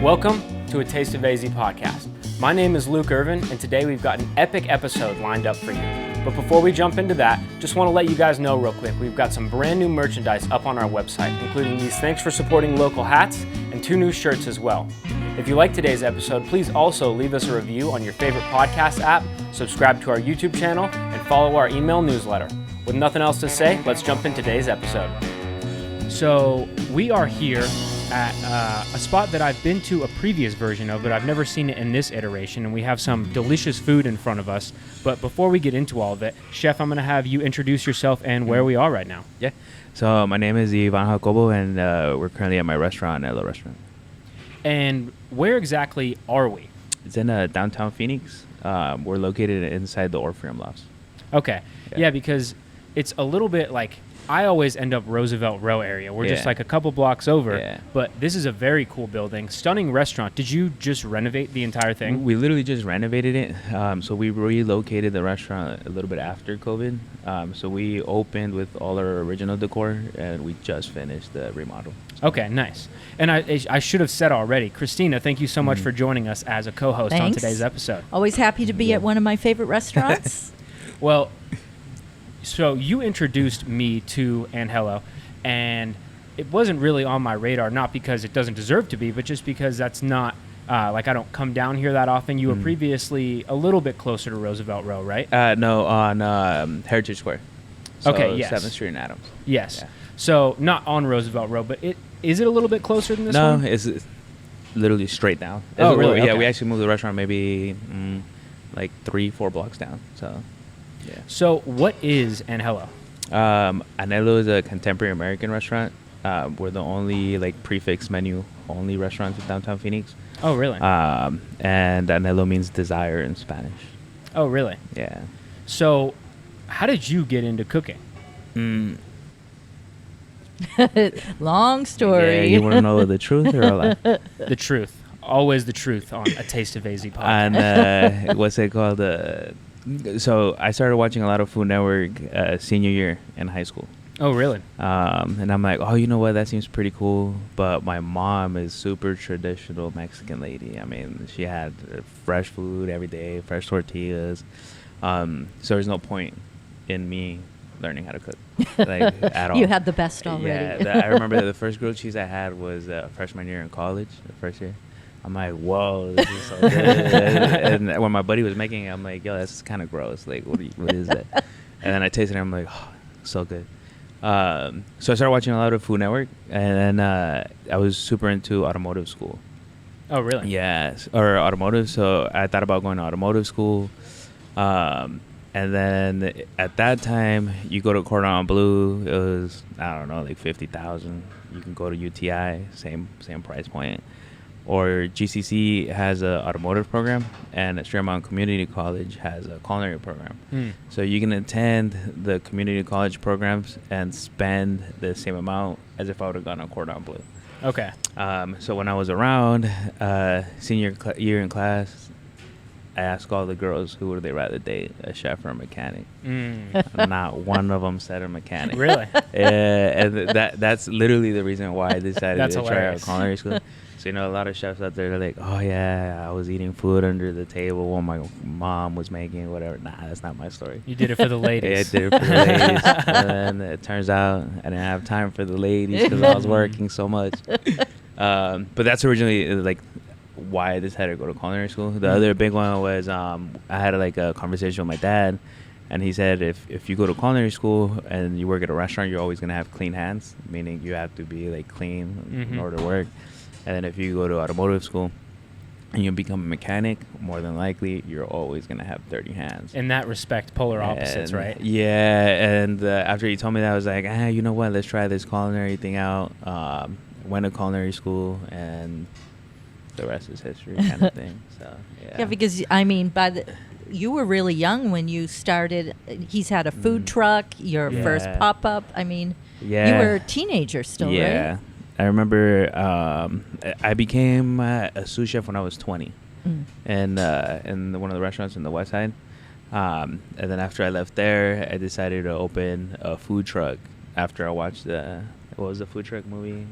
Welcome to A Taste of AZ podcast. My name is Luke Irvin, and today we've got an epic episode lined up for you. But before we jump into that, just want to let you guys know real quick, we've got some brand new merchandise up on our website, including these Thanks for Supporting Local hats and 2 new shirts as well. If you like today's episode, please also leave us a review on your favorite podcast app, subscribe to our YouTube channel, and follow our email newsletter. With nothing else to say, let's jump into today's episode. So we are here at a spot that I've been to a previous version of, but I've never seen it in this iteration, and we have some delicious food in front of us. But before we get into all of it, Chef, I'm going to have you introduce yourself and where we are right now. Yeah. So my name is Ivan Jacobo, and we're currently at my restaurant, Anhelo restaurant. And where exactly are we? It's in downtown Phoenix. We're located inside the Orpheum Lofts. Okay. Yeah, because it's a little bit like, I always end up Roosevelt Row area. We're just like a couple blocks over. Yeah. But this is a very cool building. Stunning restaurant. Did you just renovate the entire thing? We literally just renovated it. So we relocated the restaurant a little bit after COVID. So we opened with all our original decor, and we just finished the remodel. Okay, nice. And I should have said already, Christina, thank you so much for joining us as a co-host on today's episode. Always happy to be at one of my favorite restaurants. Well, so you introduced me to Anhelo, and it wasn't really on my radar, not because it doesn't deserve to be, but just because that's not, I don't come down here that often. You were previously a little bit closer to Roosevelt Row, right? No, on Heritage Square. So okay, yes. 7th Street and Adams. Yes. Yeah. So not on Roosevelt Row, but is it a little bit closer than this one? No, it's literally straight down. Oh, really? Yeah, okay. we actually moved the restaurant maybe like 3-4 blocks down, so... Yeah. So what is Anhelo? Anhelo is a contemporary American restaurant. We're the only prefix menu only restaurant in downtown Phoenix. Oh, really? And Anhelo means desire in Spanish. Oh, really? Yeah. So how did you get into cooking? Long story. Yeah, you want to know the truth or a lie? The truth. Always the truth on A Taste of AZ podcast. And what's it called? So I started watching a lot of Food Network senior year in high school. Oh, really? And I'm like, oh, you know what? That seems pretty cool. But my mom is super traditional Mexican lady. I mean, she had fresh food every day, fresh tortillas. So there's no point in me learning how to cook, at all. You had the best already. Yeah, I remember the first grilled cheese I had was freshman year in college, the first year. I'm like, whoa, this is so good. And when my buddy was making it, I'm like, yo, that's kind of gross. Like, what is that? And then I tasted it, I'm like, oh, so good. So I started watching a lot of Food Network, and then I was super into automotive school. Oh, really? Yes, or automotive. So I thought about going to automotive school. And then at that time, you go to Cordon Bleu, it was, I don't know, like $50,000. You can go to UTI, same price point. Or GCC has an automotive program, and Stremont Community College has a culinary program. So you can attend the community college programs and spend the same amount as if I would have gone on Cordon Bleu. Okay. So when I was around senior year in class, I asked all the girls who would they rather date, a chef or a mechanic. Not one of them said a mechanic. Really? And that's literally the reason why I decided to try out culinary school. So, a lot of chefs out there, they're like, oh, yeah, I was eating food under the table when my mom was making whatever. Nah, that's not my story. You did it for the ladies. Yeah, I did it for the ladies. And then it turns out I didn't have time for the ladies because I was working so much. But that's originally, why I decided to go to culinary school. The other big one was I had, a conversation with my dad. And he said, if you go to culinary school and you work at a restaurant, you're always going to have clean hands, meaning you have to be, clean in order to work. And then if you go to automotive school and you become a mechanic, more than likely, you're always going to have dirty hands. In that respect, polar opposites, right? Yeah. And after he told me that, I was like, you know what? Let's try this culinary thing out. Went to culinary school, and the rest is history kind of thing. So, yeah. Yeah, because, you were really young when you started. He's had a food truck, your first pop-up. You were a teenager still, right? Yeah. I remember I became a sous chef when I was 20 and in one of the restaurants in the West Side. And then after I left there, I decided to open a food truck after I watched what was the food truck movie?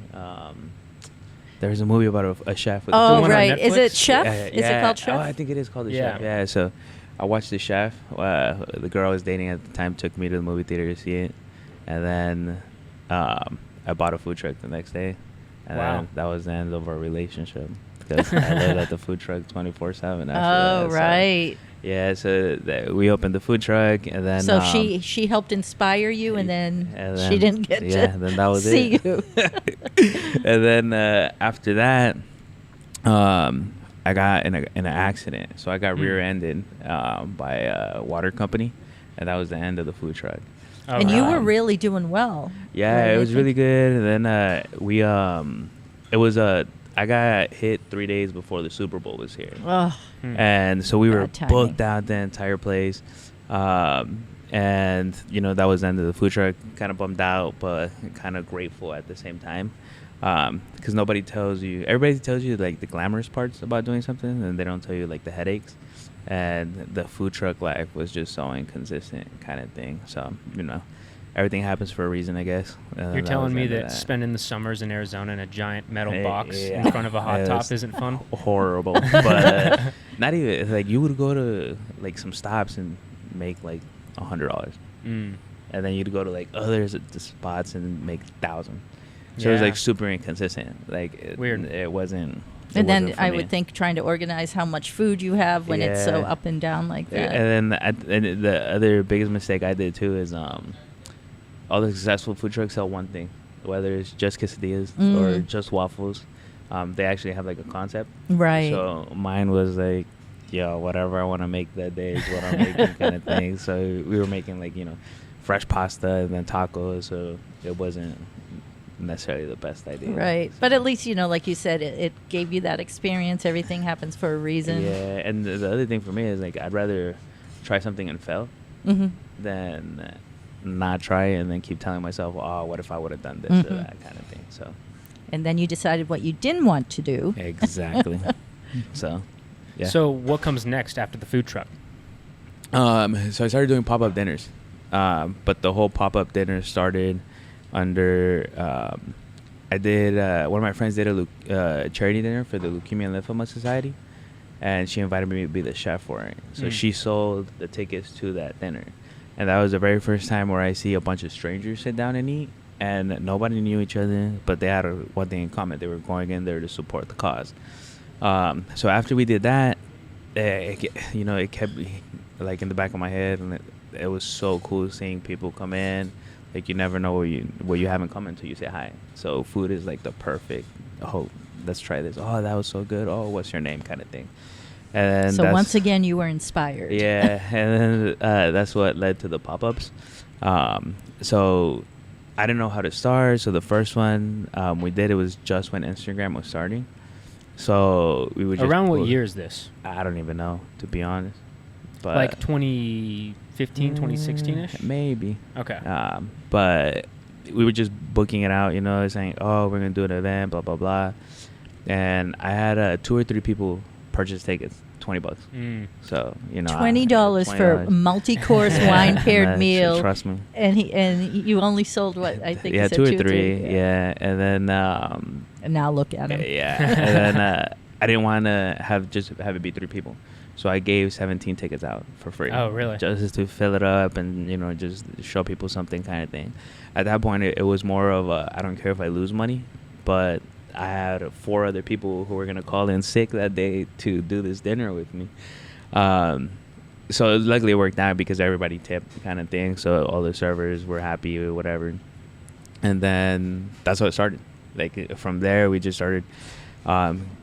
There's a movie about a chef. With Oh, one on right. Is it Netflix? Chef? Is it called Oh, Chef? I think it is called The Yeah. Chef. Yeah. So I watched The Chef. The girl I was dating at the time took me to the movie theater to see it, and then I bought a food truck the next day, and Wow. then that was the end of our relationship because I lived at the food truck 24/7. Oh, right. Yeah, so we opened the food truck, and then So she helped inspire you, and then she didn't get to then that was see it. you. And then after that, I got in an accident. So I got rear-ended by a water company, and that was the end of the food truck. Oh, And you wow. were really doing well. Yeah, right? it was really good. And then I got hit 3 days before the Super Bowl was here. Oh, And so we were Bad timing. booked out the entire place. And, that was the end of the food truck. Kind of bummed out, but kind of grateful at the same time. Because everybody tells you, like, the glamorous parts about doing something, and they don't tell you, like, the headaches. And the food truck life was just so inconsistent kind of thing. So, everything happens for a reason, I guess. You're telling me that spending the summers in Arizona in a giant metal box yeah. in front of a hot It top was isn't fun? Horrible. But not even, like, you would go to, like, some stops and make, like, $100. Mm. And then you'd go to, like, other spots and make 1,000. So it was, Yeah. like, super inconsistent. Like, Weird. It wasn't. and then wasn't for I me. would think trying to organize how much food you have when it's so Yeah. up and down like that. And then the other biggest mistake I did, too, is all the successful food trucks sell one thing, whether it's just quesadillas or just waffles. They actually have, like, a concept. Right. So mine was like, whatever I want to make that day is what I'm making kind of thing. So we were making, like, fresh pasta and then tacos. So it wasn't necessarily the best idea. Right. So, But at least, like you said, it gave you that experience. Everything happens for a reason. yeah. And the other thing for me is, like, I'd rather try something and fail Mm-hmm. than not try it and then keep telling myself, oh, what if I would have done this or that kind of thing. So And then you decided what you didn't want to do. exactly. So yeah. So what comes next after the food truck? So I started doing pop-up dinners, but the whole pop-up dinner started under. I did one of my friends did a charity dinner for the Leukemia and Lymphoma Society, and she invited me to be the chef for it. So she sold the tickets to that dinner, and that was the very first time where I see a bunch of strangers sit down and eat, and nobody knew each other, but they had one thing in common: they were going in there to support the cause. So after we did that, it kept like in the back of my head, and it was so cool seeing people come in. Like, you never know what you haven't come until you say hi. So food is like the perfect. Oh, let's try this. Oh, that was so good. Oh, what's your name? Kind of thing. And So once again, you were inspired. yeah, and then that's what led to the pop-ups. So I didn't know how to start. So the first one we did, it was just when Instagram was starting. So we would just Around what year is this? I don't even know, to be honest. But Like 2015, 2016-ish? maybe. Okay. But we were just booking it out, saying, oh, we're going to do an event, blah, blah, blah. And I had 2 or 3 people purchase tickets, $20. Mm. So, $20 for a multi-course wine-paired meal. Trust me. And you only sold what, I think Yeah, you said 2 or 2 3. Yeah. And then And now look at him. yeah. And then I didn't want to have it be 3 people. So I gave 17 tickets out for free. Oh, really? Just to fill it up and, just show people something kind of thing. At that point, it was more of I don't care if I lose money, but I had 4 other people who were going to call in sick that day to do this dinner with me. So luckily it worked out because everybody tipped kind of thing. So all the servers were happy or whatever. And then that's how it started. Like, from there, we just started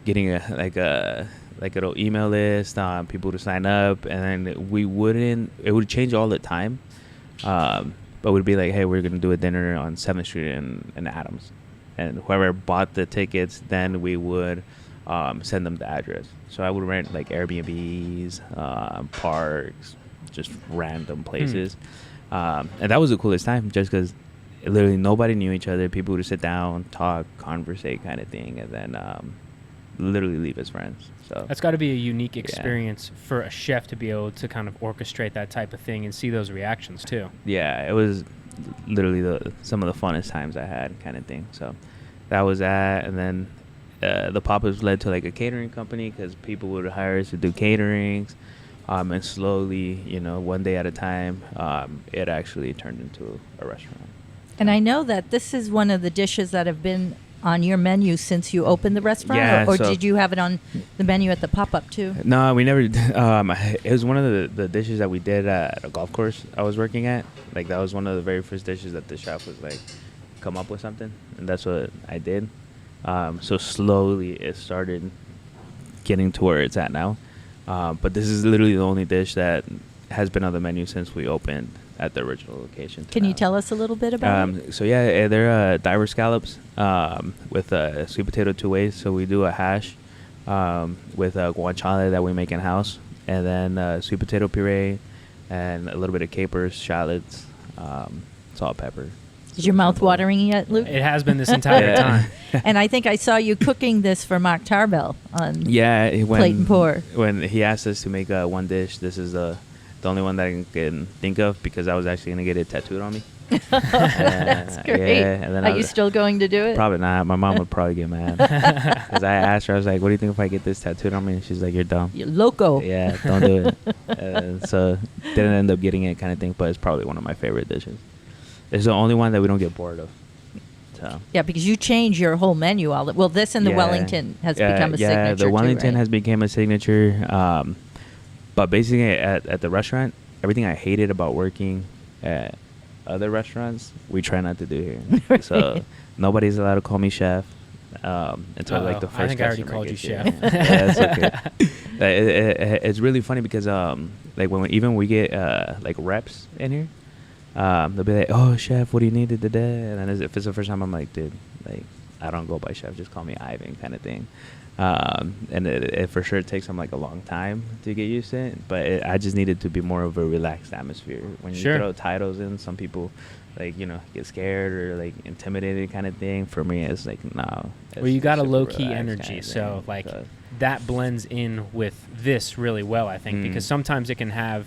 getting a little email list, people to sign up, and then it would change all the time, but we'd be like, hey, we're gonna do a dinner on 7th Street in Adams, and whoever bought the tickets, then we would send them the address. So I would rent like Airbnbs, parks, just random places, and that was the coolest time, just because literally nobody knew each other. People would sit down, talk, conversate kind of thing, and then literally leave as friends. So That's got to be a unique experience for a chef to be able to kind of orchestrate that type of thing and see those reactions too. Yeah, it was literally some of the funnest times I had kind of thing. So that was that. And then the pop-ups led to like a catering company because people would hire us to do caterings. And slowly, one day at a time, it actually turned into a restaurant. And I know that this is one of the dishes that have been on your menu since you opened the restaurant, Yeah, or so- did you have it on the menu at the pop-up too? No, we never. It was one of the dishes that we did at a golf course I was working at. Like that was one of the very first dishes that the chef was like, come up with something, and that's what I did. So slowly it started getting to where it's at now. But this is literally the only dish that has been on the menu since we opened at the original location. Can you tell us a little bit about it? So yeah, they're diver scallops with sweet potato 2 ways. So we do a hash with guanciale that we make in house, and then sweet potato puree and a little bit of capers, shallots, salt, pepper. Is your mouth watering yet, Luke? It has been this entire time. And I think I saw you cooking this for Mark Tarbell on Plate and Pour. When he asked us to make one dish, this is the only one that I can think of because I was actually going to get it tattooed on me. That's great. Yeah, and then Are you still going to do it? Probably not. My mom would probably get mad. Because I asked her, I was like, what do you think if I get this tattooed on me? And she's like, you're dumb. You're loco. Yeah, don't do it. So didn't end up getting it kind of thing, but it's probably one of my favorite dishes. It's the only one that we don't get bored of. So. Yeah, because you change your whole menu. This and the Wellington has become a signature. Yeah, the Wellington too, right? has become a signature. But basically at the restaurant, everything I hated about working at other restaurants, we try not to do here. Right. So nobody's allowed to call me chef until like the first I think I already customer called you gets chef. here. Yeah, that's okay. It's really funny because like when we get like reps in here, they'll be like, "Oh, chef, what do you need today?" And then if it's the first time, I'm like, "Dude, like I don't go by chef, just call me Ivan," kind of thing. And it for sure takes them like a long time to get used to it, but I just needed to be more of a relaxed atmosphere. When you throw titles in, some people like get scared or like intimidated kind of thing. For me, it's like no. Well, you got a low key energy, so like that blends in with this really well, I think, because sometimes it can have.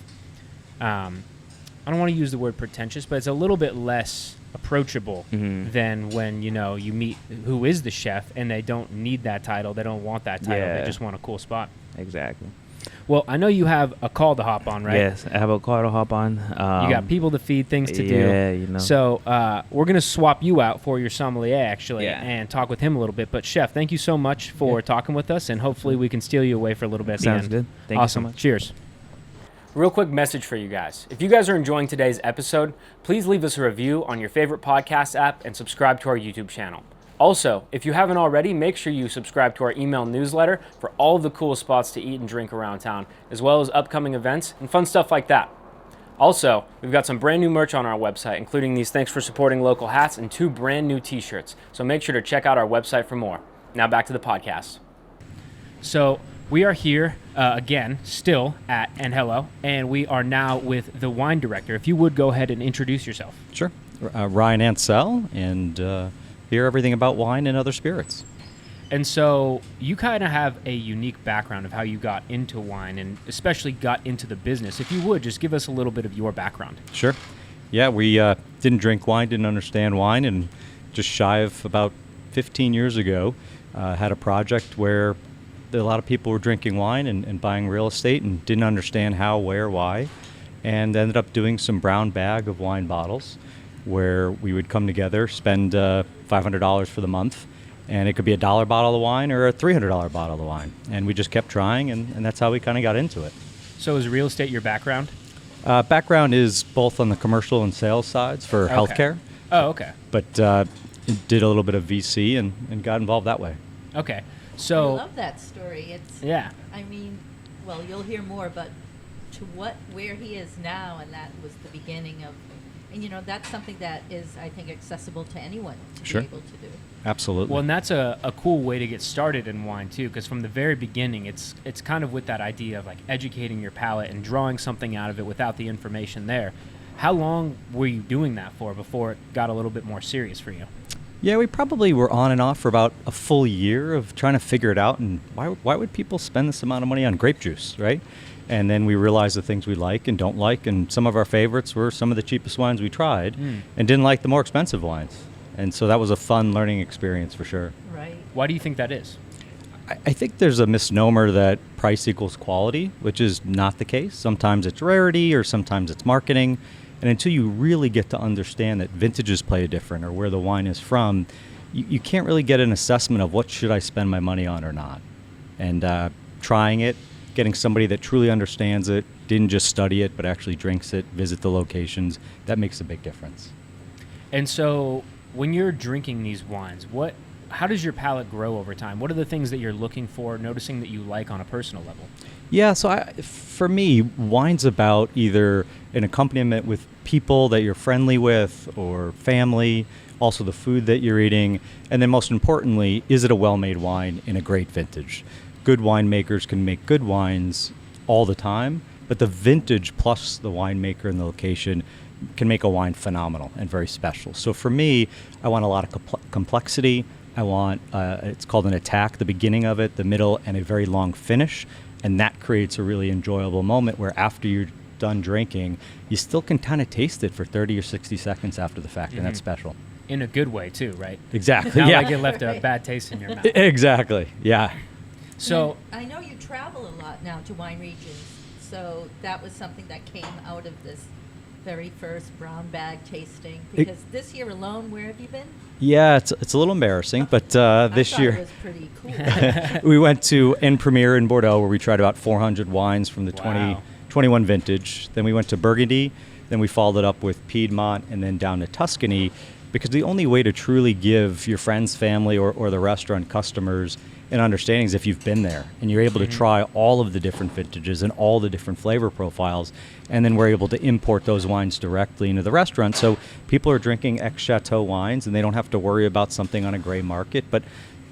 I don't want to use the word pretentious, but it's a little bit less approachable than when you meet who is the chef and they don't need that title, they don't want that title, they just want a cool spot. Exactly. Well, I know you have a call to hop on, right? Yes, I have a call to hop on. You got people to feed, things to do. Yeah, So we're gonna swap you out for your sommelier actually, and talk with him a little bit. But chef, thank you so much for talking with us, and hopefully we can steal you away for a little bit at the end. Sounds good. Thank awesome. you so much. Cheers. Real quick message for you guys. If you guys are enjoying today's episode, please leave us a review on your favorite podcast app and subscribe to our YouTube channel. Also, if you haven't already, make sure you subscribe to our email newsletter for all of the cool spots to eat and drink around town, as well as upcoming events and fun stuff like that. Also, we've got some brand new merch on our website, including these Thanks for Supporting Local hats and 2 brand new t-shirts. So make sure to check out our website for more. Now back to the podcast. So we are here again, still at Anhelo, and we are now with the wine director. If you would go ahead and introduce yourself. Sure. Ryan Ansell, and hear everything about wine and other spirits. And so you kind of have a unique background of how you got into wine and especially got into the business. If you would, just give us a little bit of your background. Sure. Yeah, we didn't drink wine, didn't understand wine, and just shy of about 15 years ago, had a project where a lot of people were drinking wine and buying real estate and didn't understand how, where, why, and ended up doing some brown bag of wine bottles where we would come together, spend $500 for the month, and it could be a $1 bottle of wine or a $300 bottle of wine. And we just kept trying, and that's how we kind of got into it. So is real estate your background? Background is both on the commercial and sales sides for healthcare. Oh, okay. But did a little bit of VC and got involved that way. Okay. So I love that story. It's I mean, well, you'll hear more, but to where he is now, and that was the beginning of, and that's something that is, I think, accessible to anyone to be able to do. Absolutely. Well, and that's a cool way to get started in wine too, because from the very beginning, it's kind of with that idea of like educating your palate and drawing something out of it without the information there. How long were you doing that for before it got a little bit more serious for you? Yeah, we probably were on and off for about a full year of trying to figure it out. And why would people spend this amount of money on grape juice, right? And then we realized the things we like and don't like. And some of our favorites were some of the cheapest wines we tried and didn't like the more expensive wines. And so that was a fun learning experience for sure. Right. Why do you think that is? I think there's a misnomer that price equals quality, which is not the case. Sometimes it's rarity or sometimes it's marketing. And until you really get to understand that vintages play a different or where the wine is from, you can't really get an assessment of what should I spend my money on or not. And trying it, getting somebody that truly understands it, didn't just study it, but actually drinks it, visit the locations, that makes a big difference. And so when you're drinking these wines, how does your palate grow over time? What are the things that you're looking for, noticing that you like on a personal level? Yeah, so for me, wine's about either an accompaniment with people that you're friendly with or family, also the food that you're eating, and then most importantly, is it a well-made wine in a great vintage? Good winemakers can make good wines all the time, but the vintage plus the winemaker and the location can make a wine phenomenal and very special. So for me, I want a lot of complexity. I want, it's called an attack, the beginning of it, the middle, and a very long finish. And that creates a really enjoyable moment where after you're done drinking, you still can kind of taste it for 30 or 60 seconds after the fact, and that's special. In a good way, too, right? Exactly, Not yeah. like it left a bad taste in your mouth. Exactly, yeah. So I know you travel a lot now to wine regions, so that was something that came out of this very first brown bag tasting. Because this year alone, where have you been? Yeah, it's a little embarrassing, but this year it was pretty cool. we went to En Premier in Bordeaux, where we tried about 400 wines from the Wow. 2021 vintage. Then we went to Burgundy. Then we followed it up with Piedmont, and then down to Tuscany. Because the only way to truly give your friends, family, or the restaurant customers an understanding is if you've been there and you're able to try all of the different vintages and all the different flavor profiles, and then we're able to import those wines directly into the restaurant. So people are drinking ex-chateau wines, and they don't have to worry about something on a gray market, but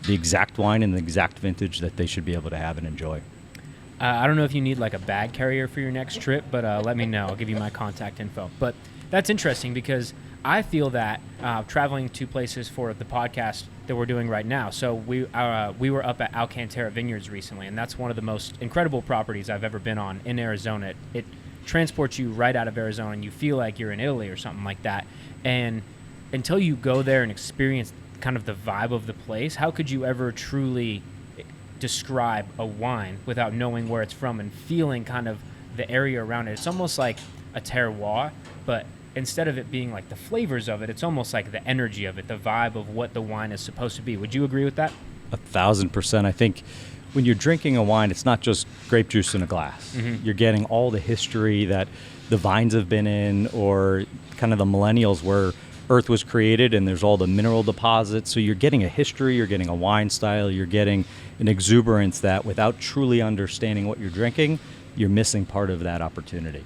the exact wine and the exact vintage that they should be able to have and enjoy. I don't know if you need like a bag carrier for your next trip, but let me know. I'll give you my contact info. But that's interesting because I feel that traveling to places for the podcast that we're doing right now. So we were up at Alcantara Vineyards recently, and that's one of the most incredible properties I've ever been on in Arizona. It transports you right out of Arizona, and you feel like you're in Italy or something like that. And until you go there and experience kind of the vibe of the place, how could you ever truly describe a wine without knowing where it's from and feeling kind of the area around it? It's almost like a terroir, but instead of it being like the flavors of it, it's almost like the energy of it, the vibe of what the wine is supposed to be. Would you agree with that? 1,000%. I think when you're drinking a wine, it's not just grape juice in a glass. Mm-hmm. You're getting all the history that the vines have been in, or kind of the millennials where Earth was created, and there's all the mineral deposits. So you're getting a history, you're getting a wine style, you're getting an exuberance that without truly understanding what you're drinking, you're missing part of that opportunity.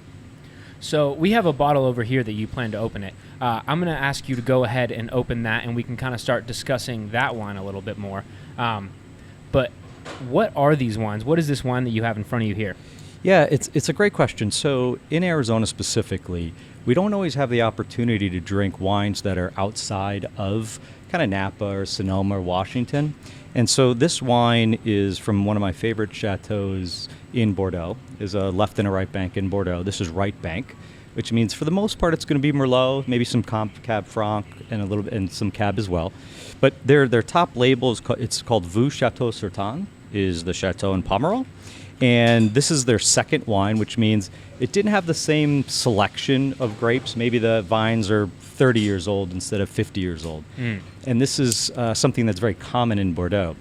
So we have a bottle over here that you plan to open it. I'm going to ask you to go ahead and open that, and we can kind of start discussing that wine a little bit more. But what are these wines? What is this wine that you have in front of you here? Yeah, it's a great question. So in Arizona specifically, we don't always have the opportunity to drink wines that are outside of kind of Napa or Sonoma or Washington. And so this wine is from one of my favorite chateaus in Bordeaux. Is a left and a right bank in Bordeaux. This is right bank, which means for the most part it's going to be Merlot, maybe some Cab Franc, and a little bit, and some Cab as well. But their top label is it's called Vue Chateau Certain, is the chateau in Pomerol. And this is their second wine, which means it didn't have the same selection of grapes. Maybe the vines are 30 years old instead of 50 years old. And this is something that's very common in Bordeaux.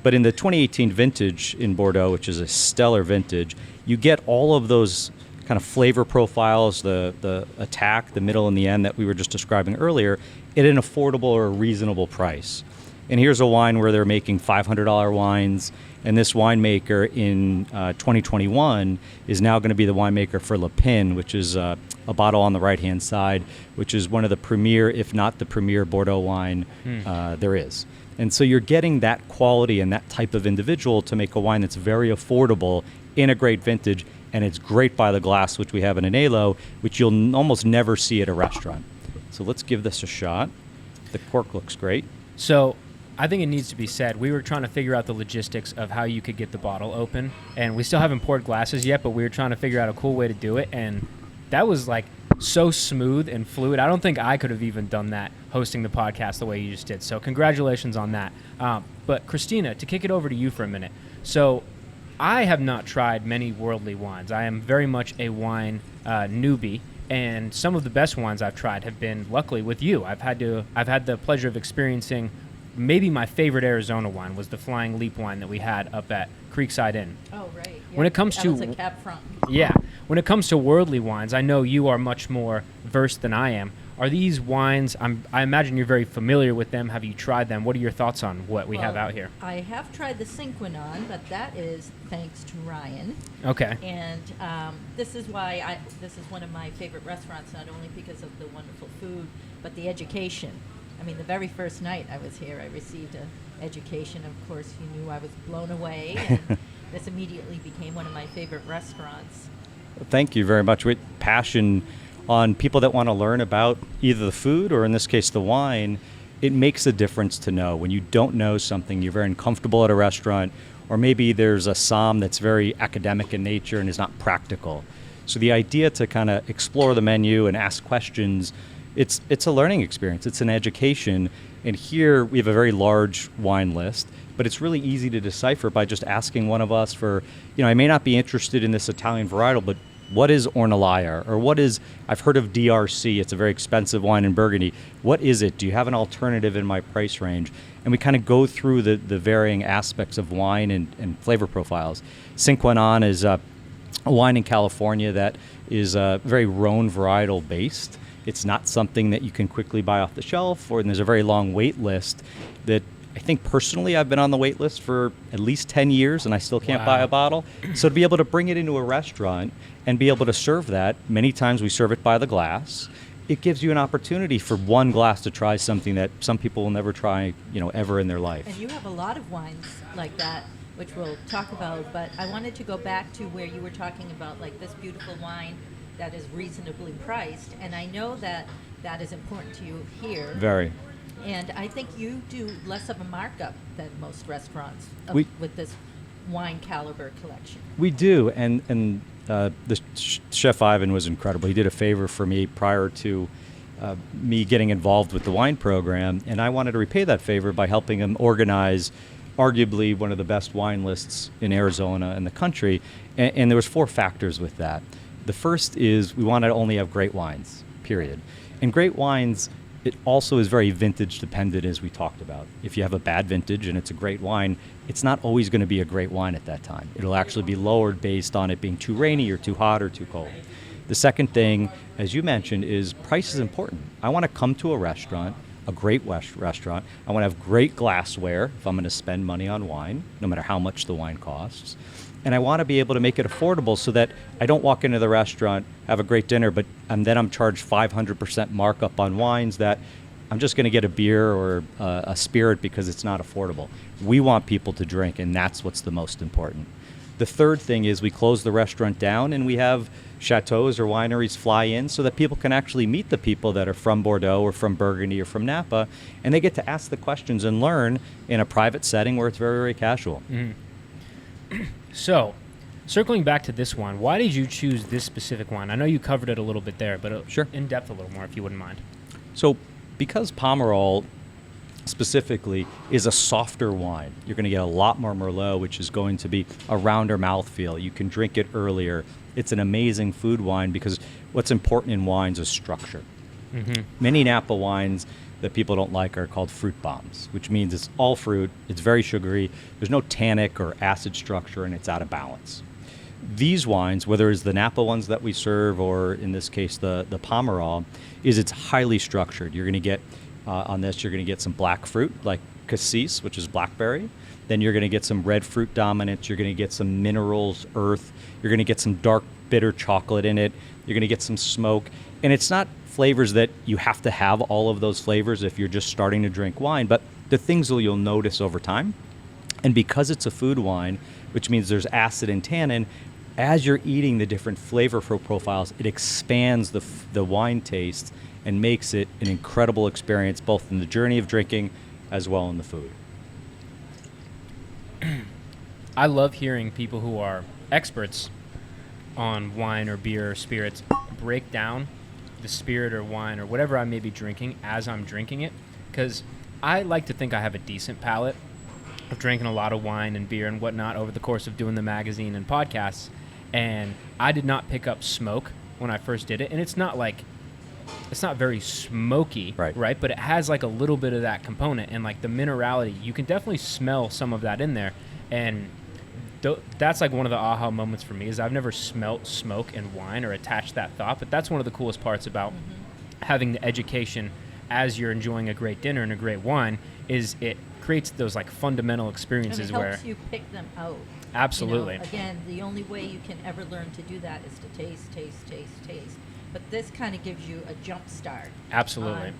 But in the 2018 vintage in Bordeaux, which is a stellar vintage, you get all of those kind of flavor profiles, the attack, the middle, and the end that we were just describing earlier, at an affordable or reasonable price. And here's a wine where they're making $500 wines, and this winemaker in 2021 is now going to be the winemaker for Le Pin, which is a bottle on the right-hand side, which is one of the premier, if not the premier, Bordeaux wine there is. And so you're getting that quality and that type of individual to make a wine that's very affordable in a great vintage, and it's great by the glass, which we have in Anhelo, which you'll almost never see at a restaurant. So let's give this a shot. The cork looks great. So I think it needs to be said, we were trying to figure out the logistics of how you could get the bottle open, and we still haven't poured glasses yet, but we were trying to figure out a cool way to do it, and that was like so smooth and fluid. I don't think I could have even done that hosting the podcast the way you just did. So congratulations on that. But Christina, to kick it over to you for a minute. So I have not tried many worldly wines. I am very much a wine newbie. And some of the best wines I've tried have been, luckily, with you. I've had the pleasure of experiencing maybe my favorite Arizona wine was the Flying Leap wine that we had up at Creekside Inn. Oh, right. Yeah. When it comes that to was a cab front. Yeah. When it comes to worldly wines, I know you are much more versed than I am. Are these wines, I imagine you're very familiar with them. Have you tried them? What are your thoughts on what we have out here? I have tried the Cinquenon, but that is thanks to Ryan. Okay. And this is why this is one of my favorite restaurants, not only because of the wonderful food, but the education. I mean, the very first night I was here, I received an education. Of course, you knew I was blown away, and this immediately became one of my favorite restaurants. Thank you very much. With passion on people that want to learn about either the food or, in this case, the wine, it makes a difference to know. When you don't know something, you're very uncomfortable at a restaurant, or maybe there's a somm that's very academic in nature and is not practical. So the idea to kind of explore the menu and ask questions, it's a learning experience. It's an education. And here we have a very large wine list, but it's really easy to decipher by just asking one of us for, I may not be interested in this Italian varietal, but what is Ornellaia? Or what is, I've heard of DRC, it's a very expensive wine in Burgundy. What is it? Do you have an alternative in my price range? And we kind of go through the varying aspects of wine and flavor profiles. Cinquenon is a wine in California that is very Rhone varietal based. It's not something that you can quickly buy off the shelf, and there's a very long wait list that I think personally I've been on the wait list for at least 10 years and I still can't buy a bottle. So to be able to bring it into a restaurant and be able to serve that, many times we serve it by the glass, it gives you an opportunity for one glass to try something that some people will never try, ever in their life. And you have a lot of wines like that, which we'll talk about, but I wanted to go back to where you were talking about like this beautiful wine that is reasonably priced, and I know that that is important to you here. Very. And I think you do less of a markup than most restaurants with this wine caliber collection. We do, and the Chef Ivan was incredible. He did a favor for me prior to me getting involved with the wine program, and I wanted to repay that favor by helping him organize arguably one of the best wine lists in Arizona and the country, and there was 4 factors with that. The first is we want to only have great wines, period. And great wines, it also is very vintage dependent, as we talked about. If you have a bad vintage and it's a great wine, it's not always going to be a great wine at that time. It'll actually be lowered based on it being too rainy or too hot or too cold. The second thing, as you mentioned, is price is important. I want to come to a restaurant, a great restaurant. I want to have great glassware if I'm going to spend money on wine, no matter how much the wine costs. And I want to be able to make it affordable so that I don't walk into the restaurant, have a great dinner, but then I'm charged 500% markup on wines that I'm just going to get a beer or a spirit because it's not affordable. We want people to drink, and that's what's the most important. The third thing is we close the restaurant down and we have chateaus or wineries fly in so that people can actually meet the people that are from Bordeaux or from Burgundy or from Napa, and they get to ask the questions and learn in a private setting where it's very, very casual. Mm-hmm. So, circling back to this one, why did you choose this specific wine? I know you covered it a little bit there, but sure. In depth a little more if you wouldn't mind. So, because Pomerol specifically is a softer wine, you're going to get a lot more Merlot, which is going to be a rounder mouthfeel. You can drink it earlier. It's an amazing food wine because what's important in wines is structure. Mm-hmm. Many Napa wines that people don't like are called fruit bombs, which means it's all fruit, it's very sugary, there's no tannic or acid structure, and it's out of balance. These wines, whether it's the Napa ones that we serve or in this case the Pomerol, it's highly structured. You're going to get, on this, you're going to get some black fruit like cassis, which is blackberry. Then you're going to get some red fruit dominance. You're going to get some minerals, earth. You're going to get some dark, bitter chocolate in it. You're going to get some smoke. And it's not flavors that you have to have all of those flavors if you're just starting to drink wine, but the things that you'll notice over time. And because it's a food wine, which means there's acid and tannin, as you're eating the different flavor profiles, it expands the wine taste and makes it an incredible experience, both in the journey of drinking as well in the food. I love hearing people who are experts on wine or beer or spirits break down the spirit or wine or whatever I may be drinking as I'm drinking it, because I like to think I have a decent palate. I've drinking a lot of wine and beer and whatnot over the course of doing the magazine and podcasts, and I did not pick up smoke when I first did it, and it's not very smoky, right? But it has like a little bit of that component, and like the minerality, you can definitely smell some of that in there, and that's like one of the aha moments for me is I've never smelt smoke in wine or attached that thought, but that's one of the coolest parts about having the education as you're enjoying a great dinner and a great wine is it creates those like fundamental experiences and it where helps you pick them out. Absolutely. You know, again, the only way you can ever learn to do that is to taste. But this kind of gives you a jump start. Absolutely.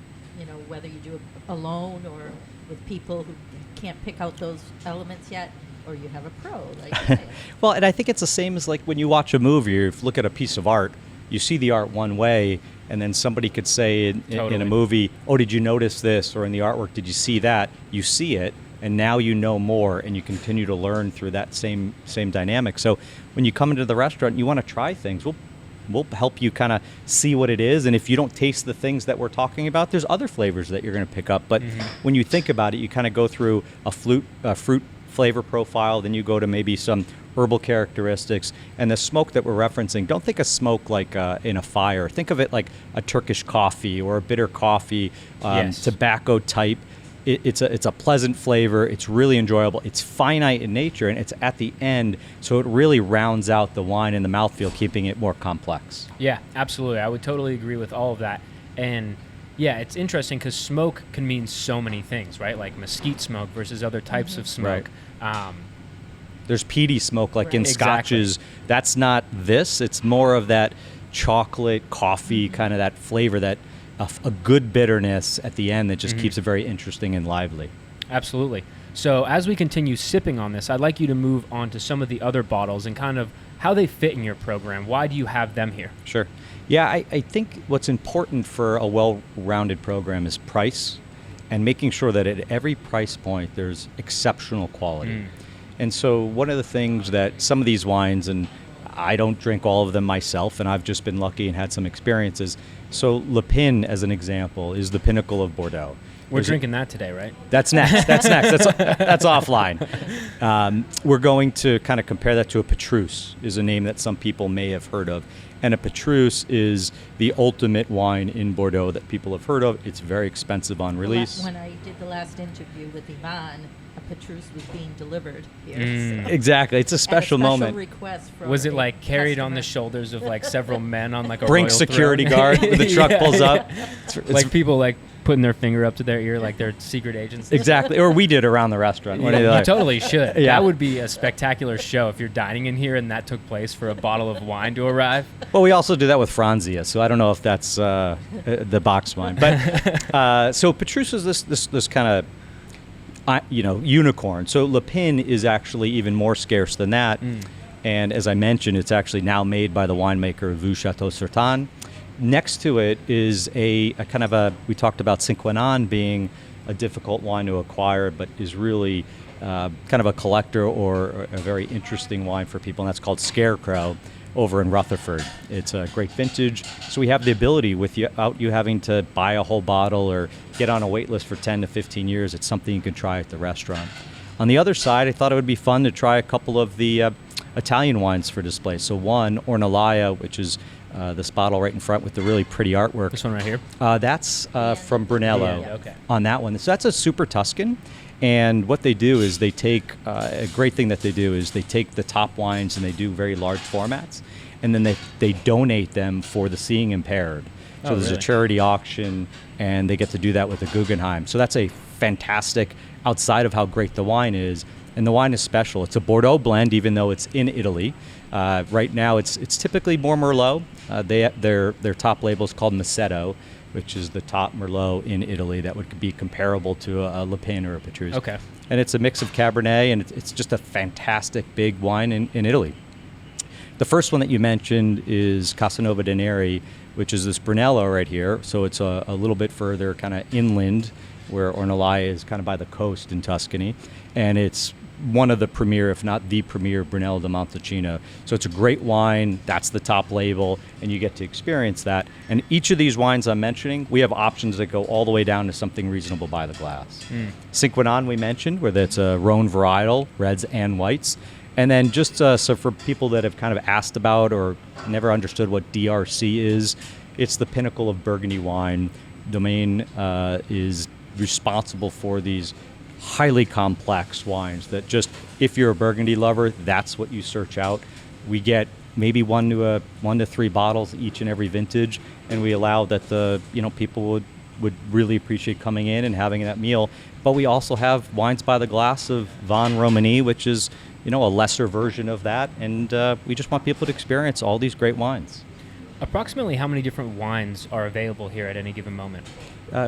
Whether you do it alone or with people who can't pick out those elements yet, or you have a pro, like you say. Well, and I think it's the same as like when you watch a movie or look at a piece of art, you see the art one way, and then somebody could say in a movie, oh, did you notice this? Or in the artwork, did you see that? You see it, and now you know more, and you continue to learn through that same dynamic. So when you come into the restaurant and you want to try things, we'll help you kind of see what it is. And if you don't taste the things that we're talking about, there's other flavors that you're going to pick up. But when you think about it, you kind of go through a fruit flavor profile, then you go to maybe some herbal characteristics, and the smoke that we're referencing, don't think of smoke like in a fire. Think of it like a Turkish coffee or a bitter coffee, tobacco type. It's a pleasant flavor. It's really enjoyable. It's finite in nature, and it's at the end, so it really rounds out the wine and the mouthfeel, keeping it more complex. Yeah, absolutely. I would totally agree with all of that. And yeah, it's interesting because smoke can mean so many things, right? Like mesquite smoke versus other types of smoke. There's peaty smoke, like in scotches. That's not this. It's more of that chocolate, coffee, kind of that flavor, that a good bitterness at the end that just keeps it very interesting and lively. Absolutely. So as we continue sipping on this, I'd like you to move on to some of the other bottles and kind of how they fit in your program. Why do you have them here? Sure. Yeah, I think what's important for a well-rounded program is price, and making sure that at every price point there's exceptional quality. And so one of the things that some of these wines, and I don't drink all of them myself, and I've just been lucky and had some experiences. So Le Pin, as an example, is the pinnacle of Bordeaux. We're drinking that today, right? That's next. That's offline. We're going to kind of compare that to a Petrus, is a name that some people may have heard of. And a Petrus is the ultimate wine in Bordeaux that people have heard of. It's very expensive on release. When I did the last interview with Iman, a Petrus was being delivered here. So. Exactly. It's a special moment. Request from was it like carried on the shoulders of like several men on like a Brink royal security throne? guard when the truck pulls up. It's like people like putting their finger up to their ear like they're secret agents. Exactly. Or we did around the restaurant. You totally should. Yeah. That would be a spectacular show if you're dining in here and that took place for a bottle of wine to arrive. Well, we also do that with Franzia, so I don't know if that's the box wine. But so Petrus is this kind of unicorn. So Le Pin is actually even more scarce than that. And as I mentioned, it's actually now made by the winemaker Vue Chateau Certain. Next to it is a kind of we talked about Cinquenan being a difficult wine to acquire, but is really kind of a collector or a very interesting wine for people, and that's called Scarecrow over in Rutherford. It's a great vintage, so we have the ability without you having to buy a whole bottle or get on a wait list for 10 to 15 years. It's something you can try at the restaurant. On the other side, I thought it would be fun to try a couple of the Italian wines for display. So one, Ornellaia, which is this bottle right in front with the really pretty artwork. This one right here? That's from Brunello. Yeah, okay. On that one. So that's a super Tuscan. And what they do is they take, a great thing that they do is they take the top wines and they do very large formats. And then they donate them for the seeing impaired. So there's a charity auction, and they get to do that with the Guggenheim. So that's a fantastic, outside of how great the wine is. And the wine is special. It's a Bordeaux blend, even though it's in Italy. Right now, it's typically more Merlot. Their top label is called Maceto, which is the top Merlot in Italy that would be comparable to a Le Pin or a Petrus. Okay. And it's a mix of Cabernet, and it's just a fantastic big wine in Italy. The first one that you mentioned is Casanova de Neri, which is this Brunello right here. So it's a little bit further kind of inland, where Ornellaia is kind of by the coast in Tuscany. And it's one of the premier, if not the premier, Brunello di Montalcino. So it's a great wine. That's the top label, and you get to experience that. And each of these wines I'm mentioning, we have options that go all the way down to something reasonable by the glass. Cinquenan we mentioned, where that's a Rhone varietal, reds and whites. And then just so for people that have kind of asked about or never understood what DRC is, it's the pinnacle of Burgundy wine. Domaine is responsible for these highly complex wines that just, if you're a Burgundy lover, that's what you search out. We get maybe 1 to 3 bottles each and every vintage, and we allow that the people would really appreciate coming in and having that meal. But we also have wines by the glass of Vin Romani, which is a lesser version of that, and we just want people to experience all these great wines. Approximately how many different wines are available here at any given moment?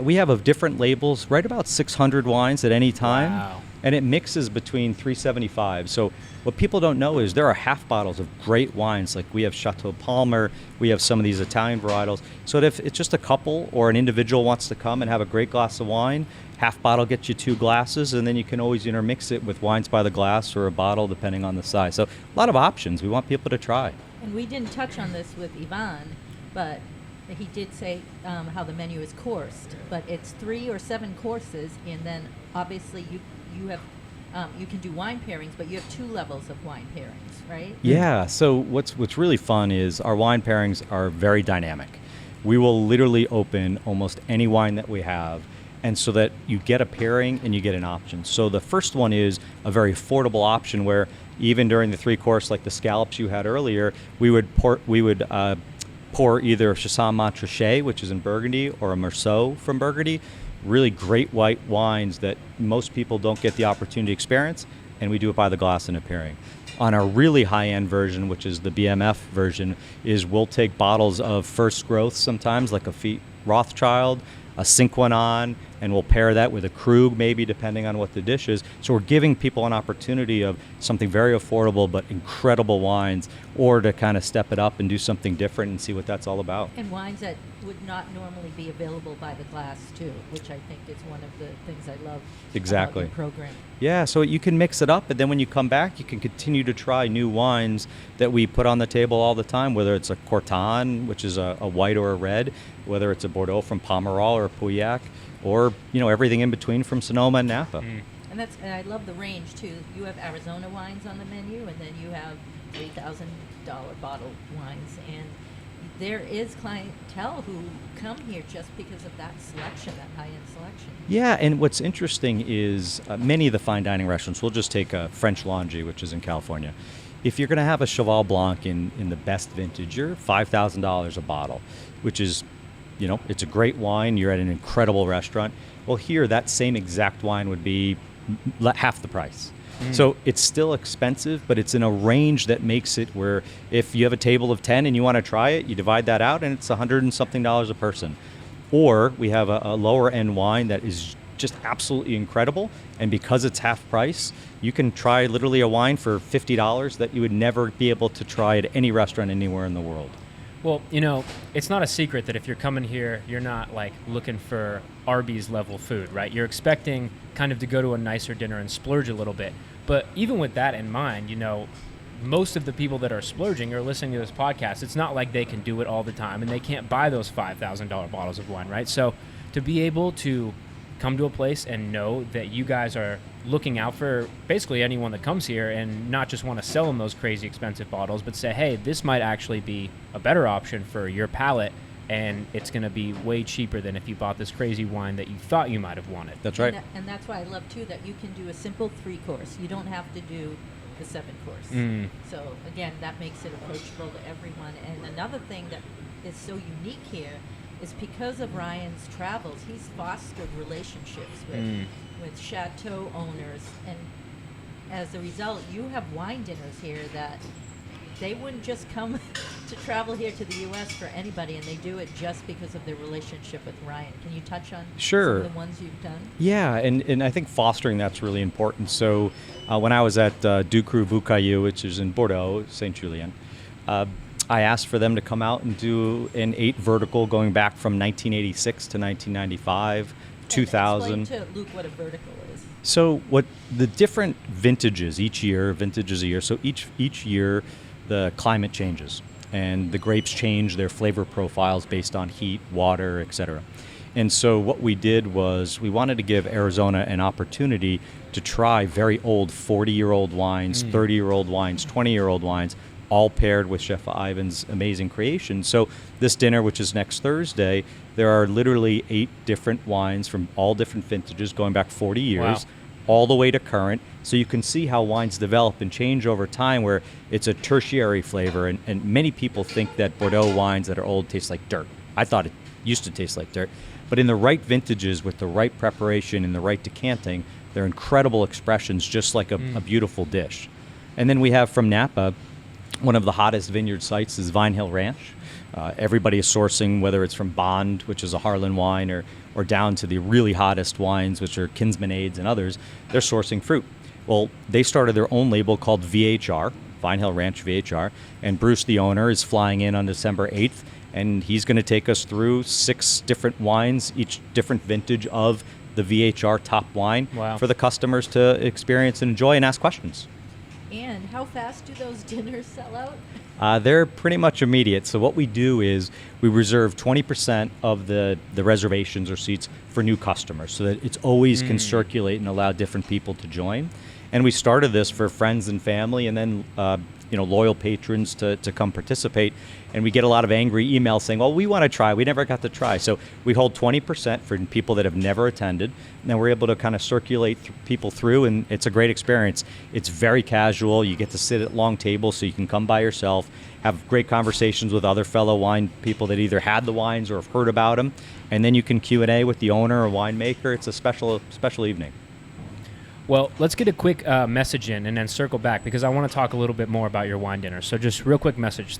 We have of different labels, right about 600 wines at any time. Wow. And it mixes between 375. So what people don't know is there are half bottles of great wines. Like we have Chateau Palmer, we have some of these Italian varietals. So if it's just a couple or an individual wants to come and have a great glass of wine, half bottle gets you 2 glasses, and then you can always intermix it with wines by the glass or a bottle depending on the size. So a lot of options. We want people to try. And we didn't touch on this with Ivan, but he did say how the menu is coursed, but it's 3 or 7 courses, and then obviously you have you can do wine pairings, but you have 2 levels of wine pairings, right? Yeah. So what's really fun is our wine pairings are very dynamic. We will literally open almost any wine that we have, and so that you get a pairing and you get an option. So the first one is a very affordable option where even during the 3-course, like the scallops you had earlier, we would pour either a Chassagne Montrachet, which is in Burgundy, or a Meursault from Burgundy. Really great white wines that most people don't get the opportunity to experience, and we do it by the glass in a pairing. On our really high-end version, which is the BMF version, is we'll take bottles of first growth sometimes, like a Feet Rothschild, a Cinquenan, and we'll pair that with a Krug, maybe, depending on what the dish is. So we're giving people an opportunity of something very affordable but incredible wines, or to kind of step it up and do something different and see what that's all about. And wines that would not normally be available by the glass, too, which I think is one of the things I love Exactly. about your program. Yeah, so you can mix it up, and then when you come back, you can continue to try new wines that we put on the table all the time, whether it's a Corton, which is a white or a red, whether it's a Bordeaux from Pomerol or Pauillac, or everything in between from Sonoma and Napa. And I love the range too. You have Arizona wines on the menu, and then you have $3,000 bottle wines, and there is clientele who come here just because of that selection, that high-end selection. Yeah, and what's interesting is many of the fine dining restaurants, we'll just take French Laundry, which is in California. If you're going to have a Cheval Blanc in the best vintage, you're $5,000 a bottle, which is, it's a great wine. You're at an incredible restaurant. Well, here, that same exact wine would be half the price. So it's still expensive, but it's in a range that makes it where if you have a table of 10 and you want to try it, you divide that out and it's $100 and something a person. Or we have a lower end wine that is just absolutely incredible, and because it's half price, you can try literally a wine for $50 that you would never be able to try at any restaurant anywhere in the world. Well, it's not a secret that if you're coming here, you're not like looking for Arby's level food, right? You're expecting kind of to go to a nicer dinner and splurge a little bit. But even with that in mind, most of the people that are splurging or listening to this podcast, it's not like they can do it all the time and they can't buy those $5,000 bottles of wine, right? So to be able to come to a place and know that you guys are looking out for basically anyone that comes here and not just want to sell them those crazy expensive bottles, but say, hey, this might actually be a better option for your palate, and it's going to be way cheaper than if you bought this crazy wine that you thought you might have wanted. That's right. And that's why I love, too, that you can do a simple 3-course. You don't have to do the 7-course. So, again, that makes it approachable to everyone. And another thing that is so unique here is because of Ryan's travels, he's fostered relationships with chateau owners, and as a result, you have wine dinners here that they wouldn't just come to travel here to the U.S. for anybody, and they do it just because of their relationship with Ryan. Can you touch on some of the ones you've done? Yeah, and I think fostering that's really important. So when I was at Ducru Vaucaillou, which is in Bordeaux, Saint-Julien, I asked for them to come out and do an 8 vertical going back from 1986 to 1995 2000. Explain to Luke what a vertical is. So what the different vintages each year, vintage is a year. So each year, the climate changes, and the grapes change their flavor profiles based on heat, water, etc. And so what we did was we wanted to give Arizona an opportunity to try very old 40-year-old wines, 30-year-old wines, 20-year-old wines, all paired with Chef Ivan's amazing creation. So this dinner, which is next Thursday, there are literally 8 different wines from all different vintages going back 40 years, all the way to current. So you can see how wines develop and change over time, where it's a tertiary flavor. And many people think that Bordeaux wines that are old taste like dirt. I thought it used to taste like dirt. But in the right vintages, with the right preparation and the right decanting, they're incredible expressions, just like a beautiful dish. And then we have from Napa, one of the hottest vineyard sites is Vine Hill Ranch. Everybody is sourcing, whether it's from Bond, which is a Harlan wine, or down to the really hottest wines, which are Kinsmanades and others. They're sourcing fruit. Well, they started their own label called VHR, Vine Hill Ranch VHR, and Bruce, the owner, is flying in on December 8th, and he's going to take us through 6 different wines, each different vintage of the VHR top wine for the customers to experience and enjoy and ask questions. And how fast do those dinners sell out? They're pretty much immediate. So what we do is we reserve 20% of the reservations or seats for new customers, so that it's always can circulate and allow different people to join. And we started this for friends and family, and then loyal patrons to come participate. And we get a lot of angry emails saying, well, we want to try. We never got to try. So we hold 20% for people that have never attended. And then we're able to kind of circulate people through, and it's a great experience. It's very casual. You get to sit at long tables, so you can come by yourself, have great conversations with other fellow wine people that either had the wines or have heard about them. And then you can Q&A with the owner or winemaker. It's a special evening. Well, let's get a quick message in and then circle back, because I want to talk a little bit more about your wine dinner. So just real quick message.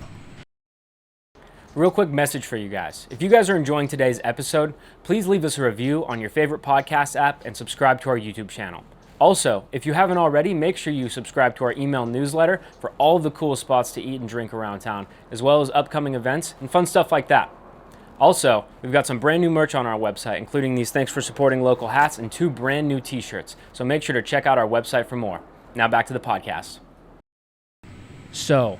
Real quick message for you guys. If you guys are enjoying today's episode, please leave us a review on your favorite podcast app and subscribe to our YouTube channel. Also, if you haven't already, make sure you subscribe to our email newsletter for all of the cool spots to eat and drink around town, as well as upcoming events and fun stuff like that. Also, we've got some brand new merch on our website, including these Thanks for Supporting Local hats and 2 brand new t-shirts. So make sure to check out our website for more. Now back to the podcast. So,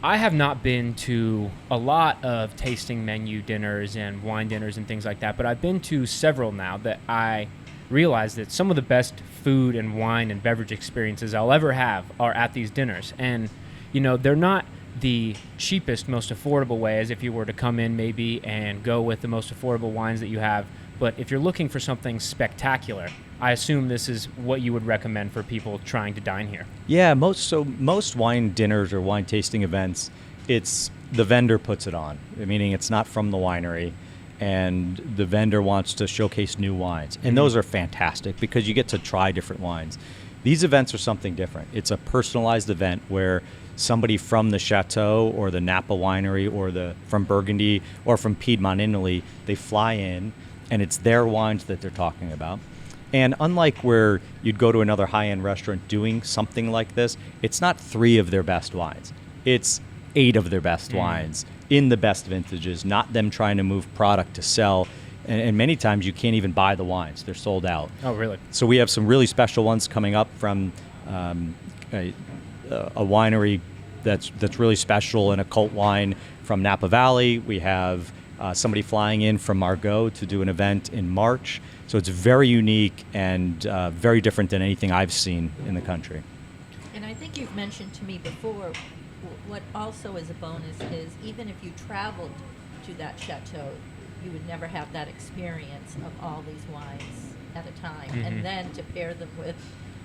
I have not been to a lot of tasting menu dinners and wine dinners and things like that, but I've been to several now that I realize that some of the best food and wine and beverage experiences I'll ever have are at these dinners. And, they're not the cheapest, most affordable way, as if you were to come in maybe and go with the most affordable wines that you have. But if you're looking for something spectacular, I assume this is what you would recommend for people trying to dine here. Yeah, most wine dinners or wine tasting events, it's the vendor puts it on, meaning it's not from the winery, and the vendor wants to showcase new wines. And those are fantastic because you get to try different wines. These events are something different. It's a personalized event where somebody from the Chateau or the Napa winery or from Burgundy or from Piedmont, Italy, they fly in, and it's their wines that they're talking about. And unlike where you'd go to another high-end restaurant doing something like this, it's not 3 of their best wines. It's 8 of their best wines in the best vintages, not them trying to move product to sell. And many times you can't even buy the wines. They're sold out. Oh, really? So we have some really special ones coming up from a winery that's really special and a cult wine from Napa Valley. We have somebody flying in from Margaux to do an event in March. So it's very unique and very different than anything I've seen in the country. And I think you've mentioned to me before, what also is a bonus is even if you traveled to that chateau, you would never have that experience of all these wines at a time. And then to pair them with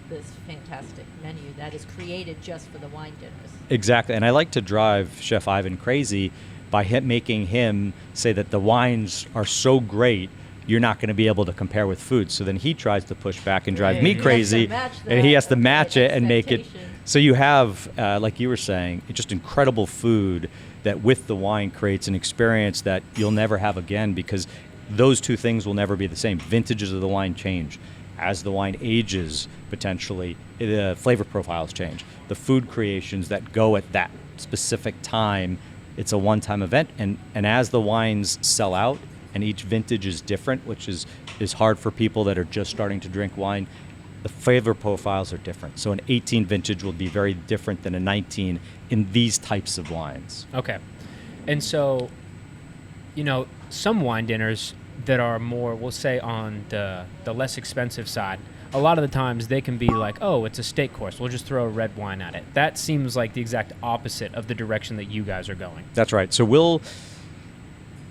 this fantastic menu that is created just for the wine dinners. Exactly. And I like to drive Chef Ivan crazy by making him say that the wines are so great, you're not going to be able to compare with food. So then he tries to push back and drive me crazy, and he has to match it and make it. So you have, like you were saying, just incredible food that with the wine creates an experience that you'll never have again, because those 2 things will never be the same. Vintages of the wine change. As the wine ages, potentially, the flavor profiles change. The food creations that go at that specific time, it's a one-time event. And as the wines sell out, and each vintage is different, which is hard for people that are just starting to drink wine. The flavor profiles are different. So an 18 vintage will be very different than a 19 in these types of wines. Okay. And so, some wine dinners that are more, we'll say, on the less expensive side, a lot of the times they can be like, oh, it's a steak course, we'll just throw a red wine at it. That seems like the exact opposite of the direction that you guys are going. That's right. So we'll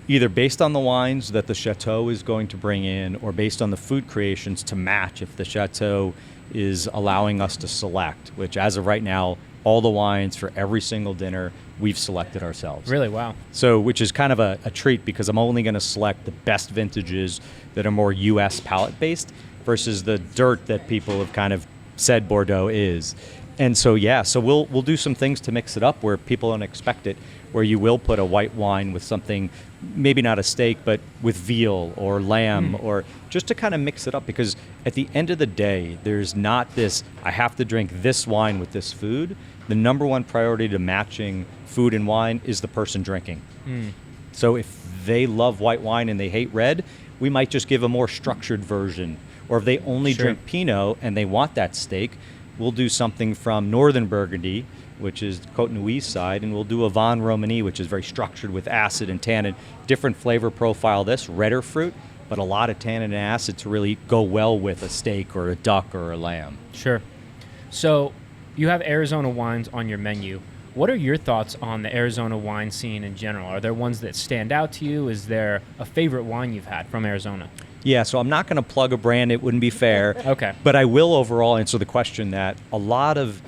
either based on the wines that the chateau is going to bring in or based on the food creations to match if the chateau is allowing us to select, which as of right now, all the wines for every single dinner we've selected ourselves. Really? Wow. So, which is kind of a treat because I'm only going to select the best vintages that are more U.S. palate based versus the dirt that people have kind of said Bordeaux is. And so, so we'll do some things to mix it up where people don't expect it, where you will put a white wine with something, maybe not a steak, but with veal or lamb, or just to kind of mix it up, because at the end of the day, there's not this, I have to drink this wine with this food. The number one priority to matching food and wine is the person drinking. So if they love white wine and they hate red, we might just give a more structured version. Or if they only drink Pinot and they want that steak, we'll do something from Northern Burgundy, which is Côte Nuit side, and we'll do a Vin Romani, which is very structured with acid and tannin. Different flavor profile this, redder fruit, but a lot of tannin and acid to really go well with a steak or a duck or a lamb. Sure. So you have Arizona wines on your menu. What are your thoughts on the Arizona wine scene in general? Are there ones that stand out to you? Is there a favorite wine you've had from Arizona? Yeah, so I'm not going to plug a brand. It wouldn't be fair. Okay. But I will overall answer the question that a lot of,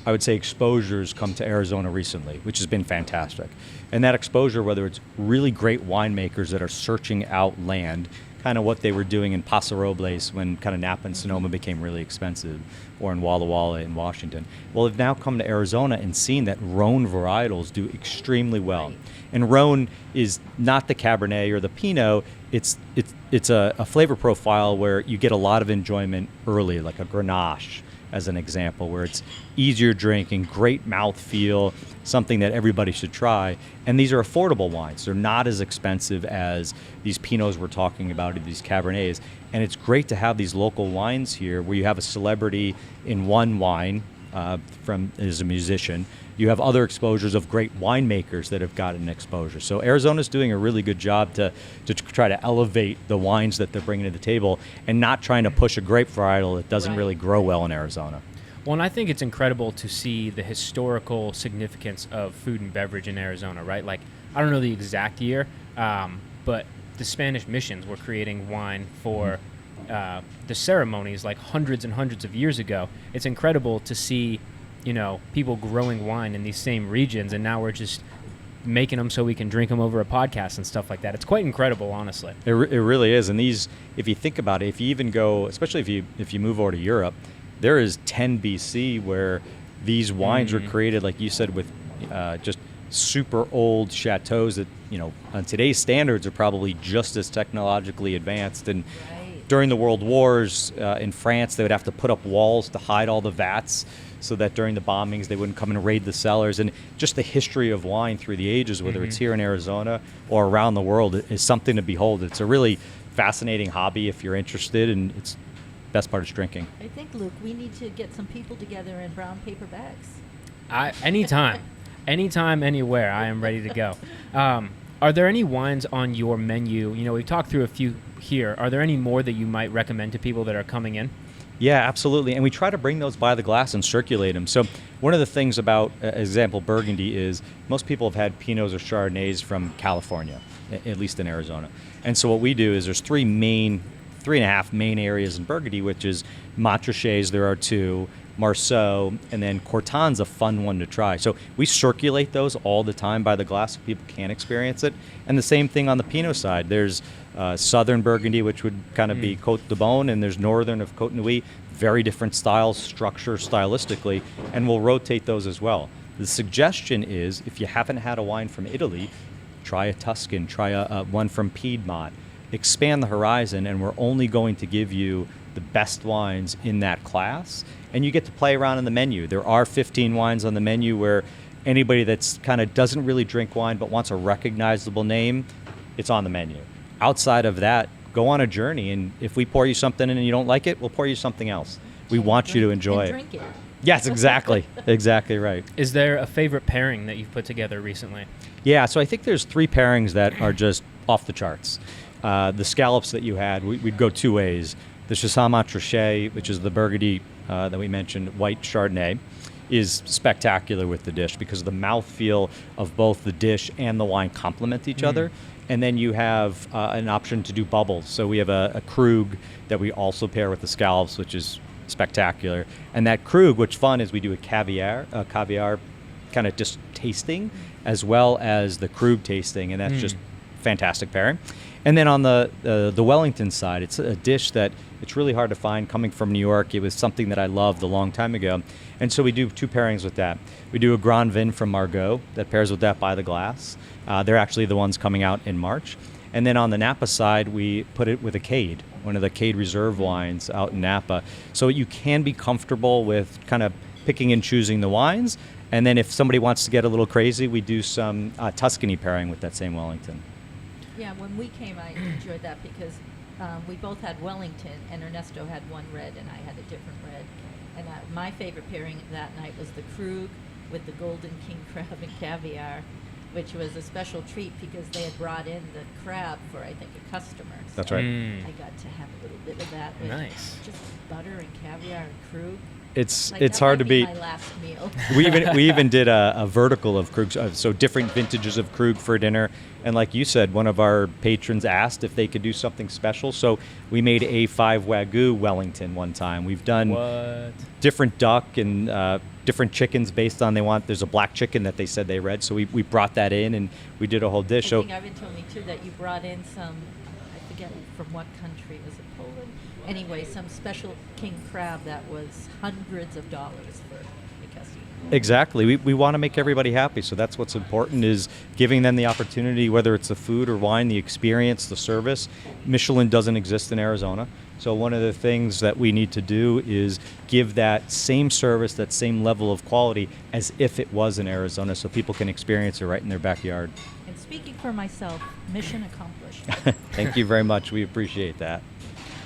I would say, exposures come to Arizona recently, which has been fantastic. And that exposure, whether it's really great winemakers that are searching out land, kind of what they were doing in Paso Robles when kind of Napa and Sonoma became really expensive, or in Walla Walla in Washington. Well, they've now come to Arizona and seen that Rhone varietals do extremely well. Right. And Rhone is not the Cabernet or the Pinot. It's a flavor profile where you get a lot of enjoyment early, like a Grenache, as an example, where it's easier drinking, great mouthfeel, something that everybody should try. And these are affordable wines. They're not as expensive as these Pinots we're talking about, or these Cabernets. And it's great to have these local wines here where you have a celebrity in one wine as a musician. You have other exposures of great winemakers that have gotten exposure. So Arizona's doing a really good job to try to elevate the wines that they're bringing to the table and not trying to push a grape varietal that doesn't really grow well in Arizona. Well, and I think it's incredible to see the historical significance of food and beverage in Arizona, right? Like, I don't know the exact year, but the Spanish missions were creating wine for the ceremonies like hundreds and hundreds of years ago. It's incredible to see, people growing wine in these same regions, and now we're just making them so we can drink them over a podcast and stuff like that. It's quite incredible, honestly. It really is. And these, if you think about it, if you even go, especially if you move over to Europe, there is 10 BC where these wines were created, like you said, with just super old chateaus that, on today's standards are probably just as technologically advanced. And during the World Wars in France, they would have to put up walls to hide all the vats so that during the bombings they wouldn't come and raid the cellars. And just the history of wine through the ages, whether it's here in Arizona or around the world, is something to behold. It's a really fascinating hobby if you're interested, and it's best part is drinking. I think, Luke, we need to get some people together in brown paper bags. Anytime, anywhere, I am ready to go. Are there any wines on your menu? We've talked through a few here. Are there any more that you might recommend to people that are coming in? Yeah, absolutely. And we try to bring those by the glass and circulate them. So one of the things about, example, Burgundy is most people have had Pinots or Chardonnays from California, at least in Arizona. And so what we do is there's three and a half main areas in Burgundy, which is Montrachet's, there are two, Marceau, and then Corton's a fun one to try. So we circulate those all the time by the glass so people can experience it. And the same thing on the Pinot side. There's Southern Burgundy, which would kind of be Côte de Beaune, and there's Northern of Côte Nuit. Very different styles, structure stylistically, and we'll rotate those as well. The suggestion is, if you haven't had a wine from Italy, try a Tuscan, try a one from Piedmont. Expand the horizon, and we're only going to give you the best wines in that class, and you get to play around in the menu. There are 15 wines on the menu where anybody that's kind of doesn't really drink wine but wants a recognizable name, it's on the menu. outside of that, go on a journey. And if we pour you something and you don't like it, we'll pour you something else. We want you to enjoy it. Drink it. Yes, exactly. Exactly right. Is there a favorite pairing that you've put together recently? Yeah, so I think there's 3 pairings that are just off the charts. The scallops that you had, we'd go 2 ways. The Chassamat Trichet, which is the Burgundy that we mentioned, white Chardonnay, is spectacular with the dish because the mouthfeel of both the dish and the wine complement each other. And then you have an option to do bubbles. So we have a Krug that we also pair with the scallops, which is spectacular. And that Krug, what's fun is we do a caviar kind of just tasting, as well as the Krug tasting, and that's just fantastic pairing. And then on the Wellington side, it's a dish that it's really hard to find coming from New York. It was something that I loved a long time ago. And so we do 2 pairings with that. We do a Grand Vin from Margaux that pairs with that by the glass. They're actually the ones coming out in March. And then on the Napa side, we put it with a Cade, one of the Cade Reserve wines out in Napa. So you can be comfortable with kind of picking and choosing the wines. And then if somebody wants to get a little crazy, we do some Tuscany pairing with that same Wellington. Yeah, when we came, I enjoyed that because we both had Wellington, and Ernesto had one red, and I had a different red. And my favorite pairing that night was the Krug with the Golden King crab and caviar, which was a special treat because they had brought in the crab for, I think, a customer. So That's right. I got to have a little bit of that with Nice. just butter and caviar and Krug. It's Like, hard to that might be beat. my last meal. we even did a vertical of Krug, so different vintages of Krug for dinner. And like you said, one of our patrons asked if they could do something special, so we made A5 Wagyu Wellington one time. We've done different duck and different chickens based on there's a black chicken that they said they read, so we brought that in and we did a whole dish. I think Ivan told me too that you brought in some, I forget from what country, was it Poland? Anyway, some special king crab that was hundreds of dollars for the customer. Exactly. We want to make everybody happy, so that's what's important, is giving them the opportunity, whether it's the food or wine, the experience, the service. Michelin doesn't exist in Arizona, so one of the things that we need to do is give that same service, that same level of quality as if it was in Arizona, so people can experience it right in their backyard. And speaking for myself, mission accomplished. Thank you very much. We appreciate that.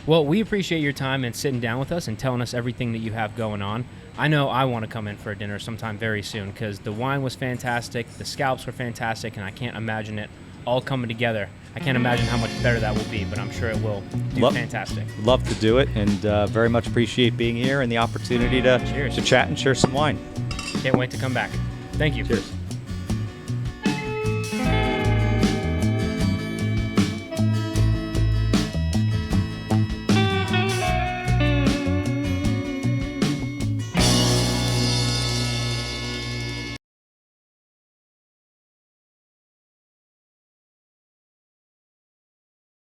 Well, we appreciate your time and sitting down with us and telling us everything that you have going on. I know I want to come in for a dinner sometime very soon because the wine was fantastic, the scallops were fantastic, and I can't imagine it all coming together. I can't imagine how much better that will be, but I'm sure it will do fantastic. Love to do it, and very much appreciate being here and the opportunity to chat and share some wine. Can't wait to come back. Thank you. Cheers.